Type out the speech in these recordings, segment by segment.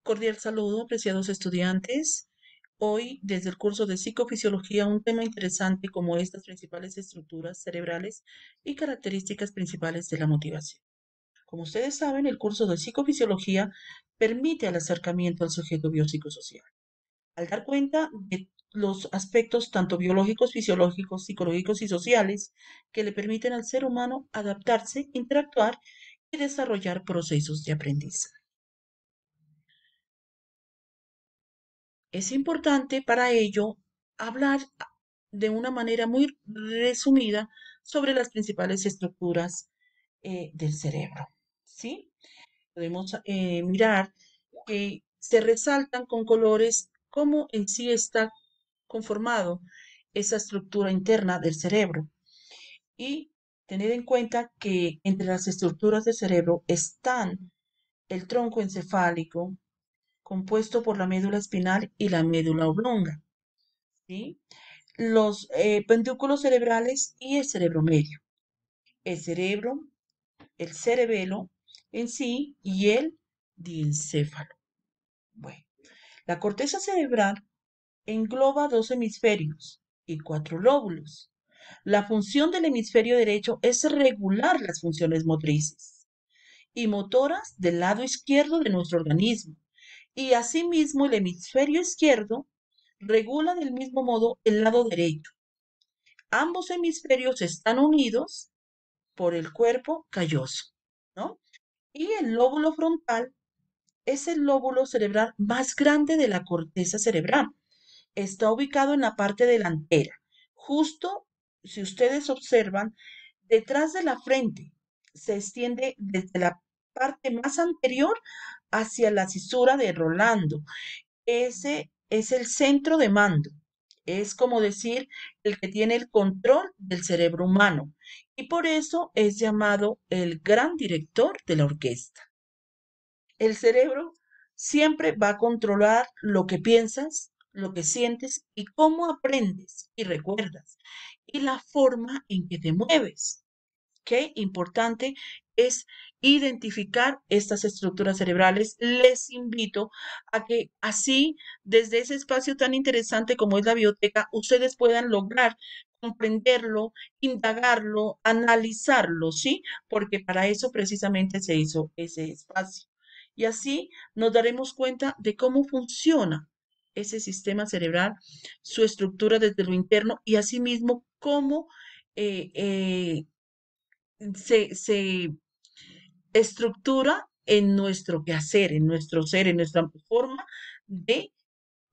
Cordial saludo, apreciados estudiantes. Hoy, desde el curso de Psicofisiología, un tema interesante como estas principales estructuras cerebrales y características principales de la motivación. Como ustedes saben, el curso de Psicofisiología permite el acercamiento al sujeto biopsicosocial. Al dar cuenta de los aspectos tanto biológicos, fisiológicos, psicológicos y sociales que le permiten al ser humano adaptarse, interactuar y desarrollar procesos de aprendizaje. Es importante para ello hablar de una manera muy resumida sobre las principales estructuras del cerebro. ¿Sí? Podemos mirar que se resaltan con colores cómo en sí está conformado esa estructura interna del cerebro y tener en cuenta que entre las estructuras del cerebro están el tronco encefálico, compuesto por la médula espinal y la médula oblonga, ¿sí? Los pedúnculos cerebrales y el cerebro medio. El cerebro, el cerebelo en sí y el diencéfalo. Bueno, la corteza cerebral engloba dos hemisferios y cuatro lóbulos. La función del hemisferio derecho es regular las funciones motrices y motoras del lado izquierdo de nuestro organismo. Y asimismo el hemisferio izquierdo regula del mismo modo el lado derecho. Ambos hemisferios están unidos por el cuerpo calloso, ¿no? Y el lóbulo frontal es el lóbulo cerebral más grande de la corteza cerebral. Está ubicado en la parte delantera, justo, si ustedes observan, detrás de la frente. Se extiende desde la parte más anterior hacia la cisura de Rolando. Ese es el centro de mando. Es como decir el que tiene el control del cerebro humano. Y por eso es llamado el gran director de la orquesta. El cerebro siempre va a controlar lo que piensas, lo que sientes y cómo aprendes y recuerdas y la forma en que te mueves. Qué importante es identificar estas estructuras cerebrales. Les invito a que así, desde ese espacio tan interesante como es la biblioteca, ustedes puedan lograr comprenderlo, indagarlo, analizarlo, ¿sí? Porque para eso precisamente se hizo ese espacio. Y así nos daremos cuenta de cómo funciona ese sistema cerebral, su estructura desde lo interno y asimismo cómo eh, eh, se estructura en nuestro quehacer, en nuestro ser, en nuestra forma de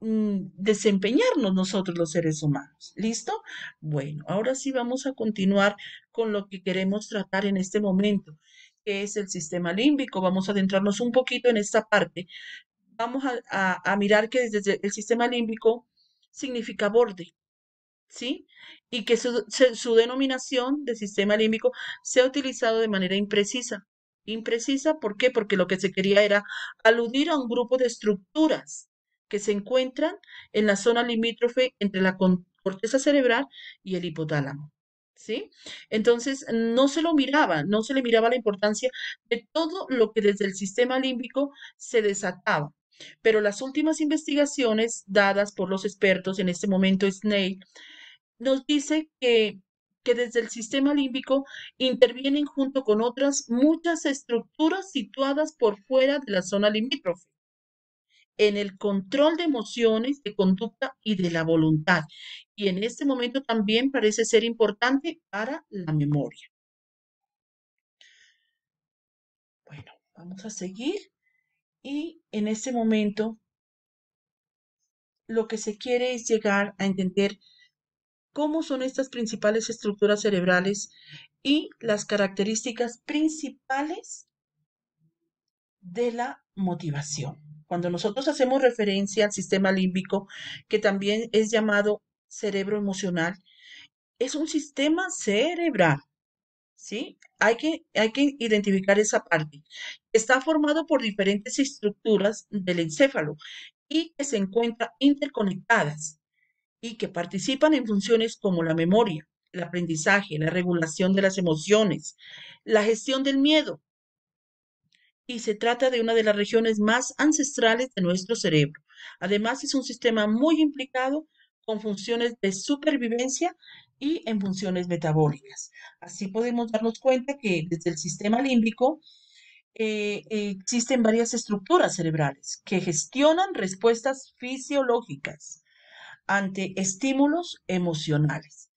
desempeñarnos nosotros los seres humanos. ¿Listo? Bueno, ahora sí vamos a continuar con lo que queremos tratar en este momento, que es el sistema límbico. Vamos a adentrarnos un poquito en esta parte. Vamos a mirar que desde el sistema límbico significa borde, ¿sí? Y que su denominación de sistema límbico se ha utilizado de manera imprecisa. Imprecisa, ¿por qué? Porque lo que se quería era aludir a un grupo de estructuras que se encuentran en la zona limítrofe entre la corteza cerebral y el hipotálamo. ¿Sí? Entonces, no se lo miraba, no se le miraba la importancia de todo lo que desde el sistema límbico se desataba. Pero las últimas investigaciones dadas por los expertos, en este momento Snail, nos dice que desde el sistema límbico intervienen junto con otras muchas estructuras situadas por fuera de la zona limítrofe, en el control de emociones, de conducta y de la voluntad. Y en este momento también parece ser importante para la memoria. Bueno, vamos a seguir y en este momento lo que se quiere es llegar a entender cómo son estas principales estructuras cerebrales y las características principales de la motivación. Cuando nosotros hacemos referencia al sistema límbico, que también es llamado cerebro emocional, es un sistema cerebral, ¿sí? Hay que identificar esa parte. Está formado por diferentes estructuras del encéfalo y que se encuentran interconectadas y que participan en funciones como la memoria, el aprendizaje, la regulación de las emociones, la gestión del miedo, y se trata de una de las regiones más ancestrales de nuestro cerebro. Además, es un sistema muy implicado con funciones de supervivencia y en funciones metabólicas. Así podemos darnos cuenta que desde el sistema límbico existen varias estructuras cerebrales que gestionan respuestas fisiológicas ante estímulos emocionales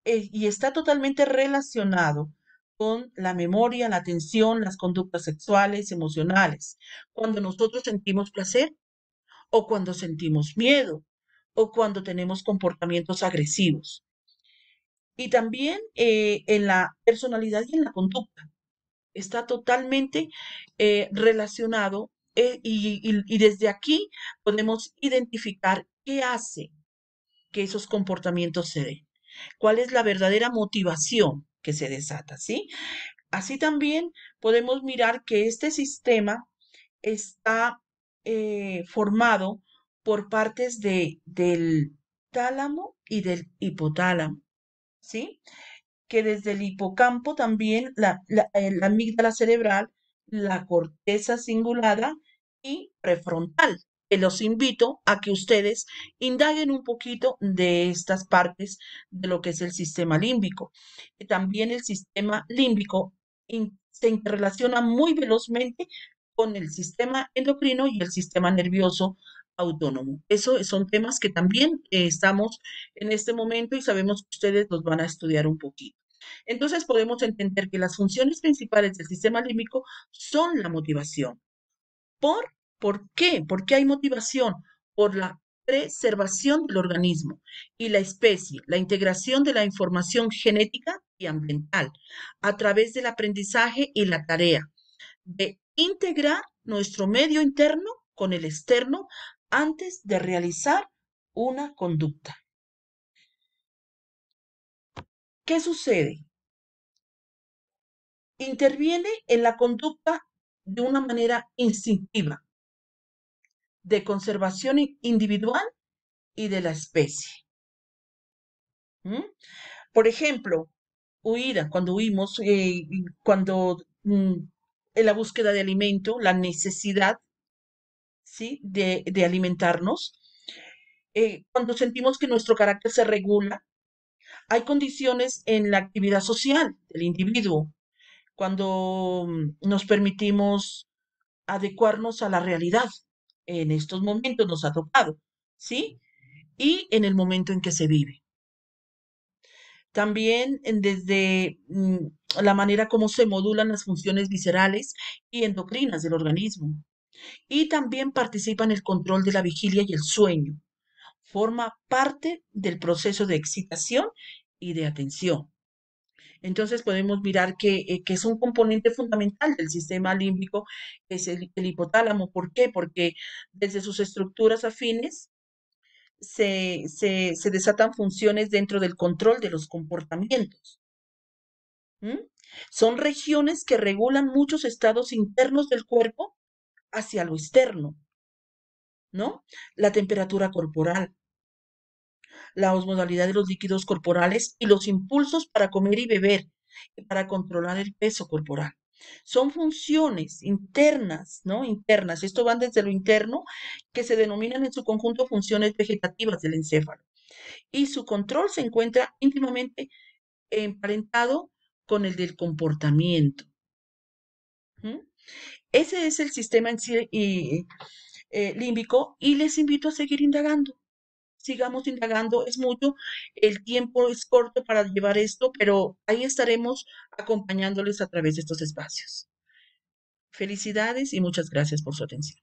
y está totalmente relacionado con la memoria, la atención, las conductas sexuales, emocionales. Cuando nosotros sentimos placer o cuando sentimos miedo o cuando tenemos comportamientos agresivos. Y también en la personalidad y en la conducta. Está totalmente relacionado y desde aquí podemos identificar qué hace que esos comportamientos se den. ¿Cuál es la verdadera motivación que se desata? ¿Sí? Así también podemos mirar que este sistema está formado por partes del tálamo y del hipotálamo, ¿sí? Que desde el hipocampo también la amígdala cerebral, la corteza cingulada y prefrontal. Que los invito a que ustedes indaguen un poquito de estas partes de lo que es el sistema límbico. También el sistema límbico se interrelaciona muy velozmente con el sistema endocrino y el sistema nervioso autónomo. Eso son temas que también estamos en este momento y sabemos que ustedes los van a estudiar un poquito. Entonces podemos entender que las funciones principales del sistema límbico son la motivación. ¿Por? ¿Por qué? ¿Por qué hay motivación? Por la preservación del organismo y la especie, la integración de la información genética y ambiental a través del aprendizaje y la tarea de integrar nuestro medio interno con el externo antes de realizar una conducta. ¿Qué sucede? Interviene en la conducta de una manera instintiva, de conservación individual y de la especie. ¿Mm? Por ejemplo, huida, cuando huimos, cuando en la búsqueda de alimento, la necesidad, ¿sí? de alimentarnos, cuando sentimos que nuestro carácter se regula, hay condiciones en la actividad social del individuo, cuando nos permitimos adecuarnos a la realidad. En estos momentos nos ha tocado, ¿sí? Y en el momento en que se vive. También desde la manera como se modulan las funciones viscerales y endocrinas del organismo. Y también participa en el control de la vigilia y el sueño. Forma parte del proceso de excitación y de atención. Entonces podemos mirar que es un componente fundamental del sistema límbico, es el hipotálamo. ¿Por qué? Porque desde sus estructuras afines se desatan funciones dentro del control de los comportamientos. ¿Mm? Son regiones que regulan muchos estados internos del cuerpo hacia lo externo, ¿no? La temperatura corporal, la osmolalidad de los líquidos corporales y los impulsos para comer y beber, y para controlar el peso corporal. Son funciones internas, ¿no? Internas. Esto van desde lo interno, que se denominan en su conjunto funciones vegetativas del encéfalo. Y su control se encuentra íntimamente emparentado con el del comportamiento. ¿Mm? Ese es el sistema en sí, límbico y les invito a seguir indagando. Sigamos indagando, es mucho, el tiempo es corto para llevar esto, pero ahí estaremos acompañándoles a través de estos espacios. Felicidades y muchas gracias por su atención.